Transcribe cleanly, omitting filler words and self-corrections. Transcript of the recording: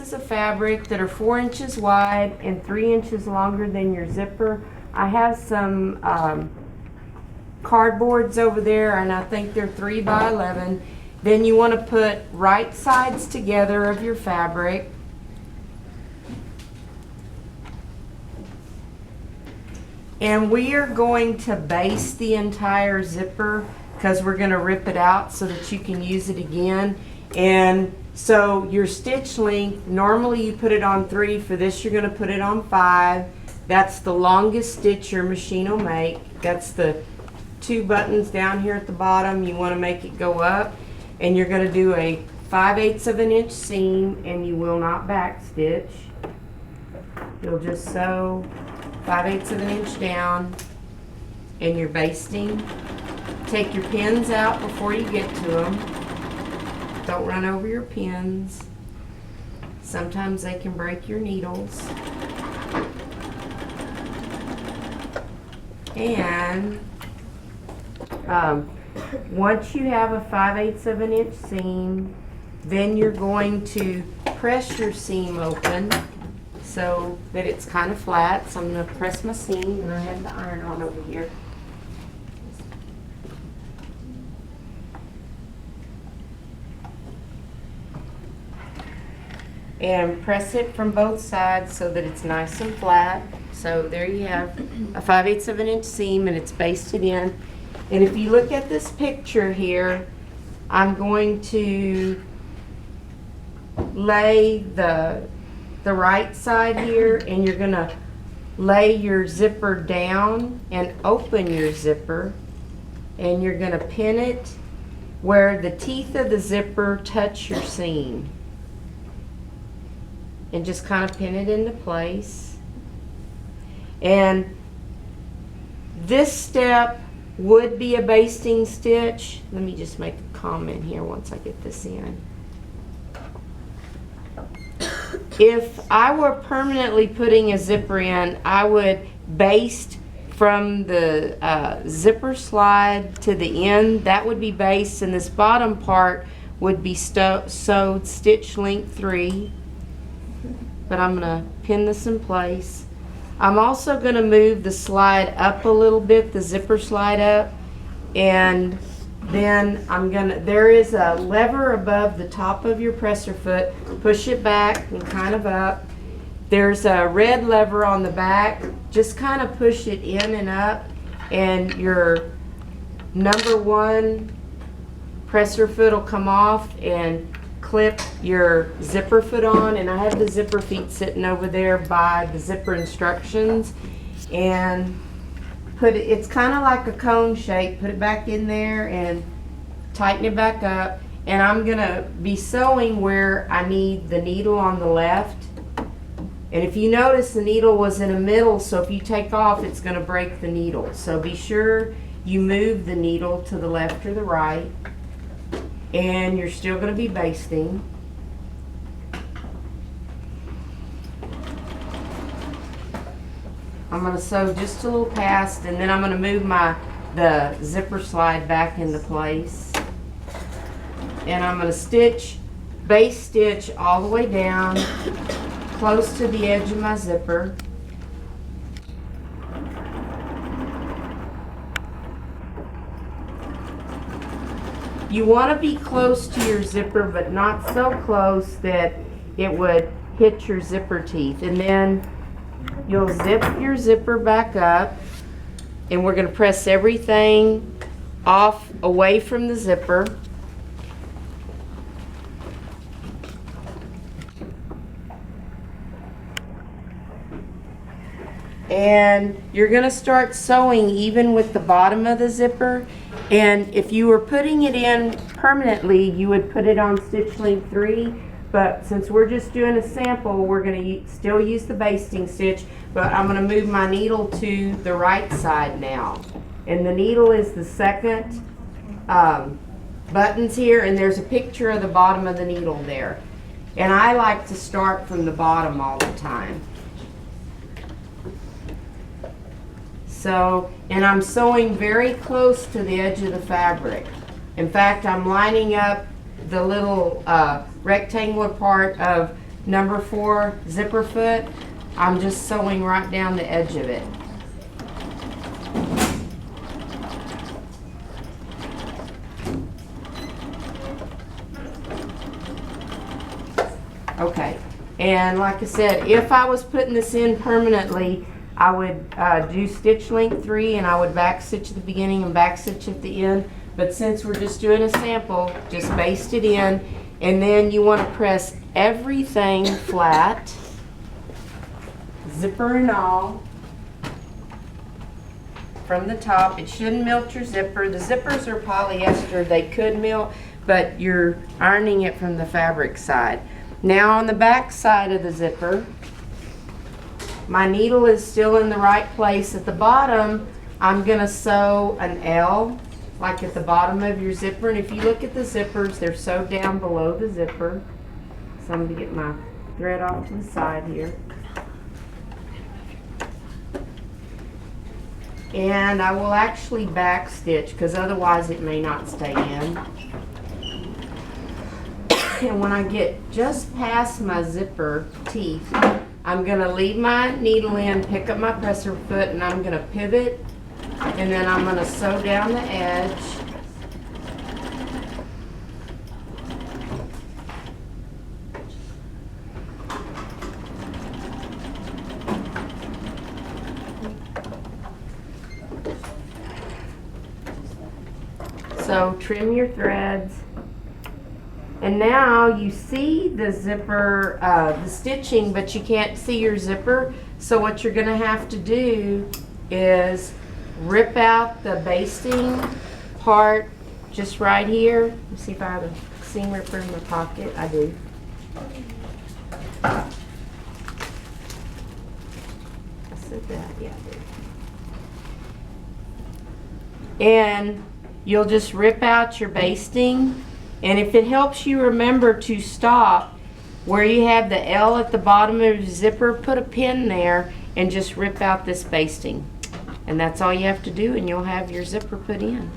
pieces of fabric that are 4 inches wide and 3 inches longer than your zipper. I have some cardboards over there, and I think they're 3 by 11. Then you want to put right sides together of your fabric. And we are going to baste the entire zipper because we're going to rip it out so that you can use it again. And so your stitch length, normally you put it on 3. For this, you're going to put it on 5. That's the longest stitch your machine will make. That's the 2 buttons down here at the bottom. You want to make it go up. And you're going to do a 5/8 of an inch seam, and you will not back stitch. You'll just sew 5/8 of an inch down, and you're basting. Take your pins out before you get to them. Don't run over your pins. Sometimes they can break your needles. And once you have a 5/8 of an inch seam, then you're going to press your seam open so that it's kind of flat. So I'm going to press my seam, and I have the iron on over here. And press it from both sides so that it's nice and flat. So there you have a 5/8 of an inch seam, and it's basted in. And if you look at this picture here, I'm going to lay the right side here, and you're going to lay your zipper down and open your zipper, and you're going to pin it where the teeth of the zipper touch your seam, and just kind of pin it into place. And this step would be a basting stitch. Let me just make a comment here once I get this in. If I were permanently putting a zipper in, I would baste from the zipper slide to the end. That would be based, and this bottom part would be sewed stitch length 3. But I'm going to pin this in place. I'm also going to move the slide up a little bit, the zipper slide up, and then there is a lever above the top of your presser foot. Push it back and kind of up. There's a red lever on the back. Just kind of push it in and up, and your number 1 presser foot will come off and clip your zipper foot on. And I have the zipper feet sitting over there by the zipper instructions, and it's kind of like a cone shape. Put it back in there and tighten it back up. And I'm gonna be sewing where I need the needle on the left. And if you notice, the needle was in the middle, so if you take off, it's gonna break the needle. So be sure you move the needle to the left or the right. And you're still going to be basting. I'm going to sew just a little past, and then I'm going to move the zipper slide back into place. And I'm going to base stitch all the way down, close to the edge of my zipper. You want to be close to your zipper, but not so close that it would hit your zipper teeth. And then you'll zip your zipper back up, and we're going to press everything off away from the zipper. And you're going to start sewing even with the bottom of the zipper. And if you were putting it in permanently, you would put it on stitch length 3. But since we're just doing a sample, we're going to still use the basting stitch. But I'm going to move my needle to the right side now. And the needle is the second buttons here. And there's a picture of the bottom of the needle there. And I like to start from the bottom all the time. So, and I'm sewing very close to the edge of the fabric. In fact, I'm lining up the little rectangular part of number 4 zipper foot, I'm just sewing right down the edge of it. Okay, and like I said, if I was putting this in permanently, I would do stitch length 3 and I would back stitch at the beginning and back stitch at the end. But since we're just doing a sample, just baste it in, and then you want to press everything flat, zipper and all, from the top. It shouldn't melt your zipper. The zippers are polyester, they could melt, but you're ironing it from the fabric side. Now on the back side of the zipper, my needle is still in the right place. At the bottom, I'm gonna sew an L, like at the bottom of your zipper. And if you look at the zippers, they're sewed down below the zipper. So I'm gonna get my thread off to the side here. And I will actually back stitch because otherwise it may not stay in. And when I get just past my zipper teeth, I'm gonna leave my needle in, pick up my presser foot, and I'm gonna pivot, and then I'm gonna sew down the edge. So trim your threads. And now you see the zipper, the stitching, but you can't see your zipper. So what you're gonna have to do is rip out the basting part just right here. Let me see if I have a seam ripper in my pocket. I do. I said that, yeah, I do. And you'll just rip out your basting. And if it helps you remember to stop where you have the L at the bottom of your zipper, put a pin there and just rip out this basting. And that's all you have to do, and you'll have your zipper put in.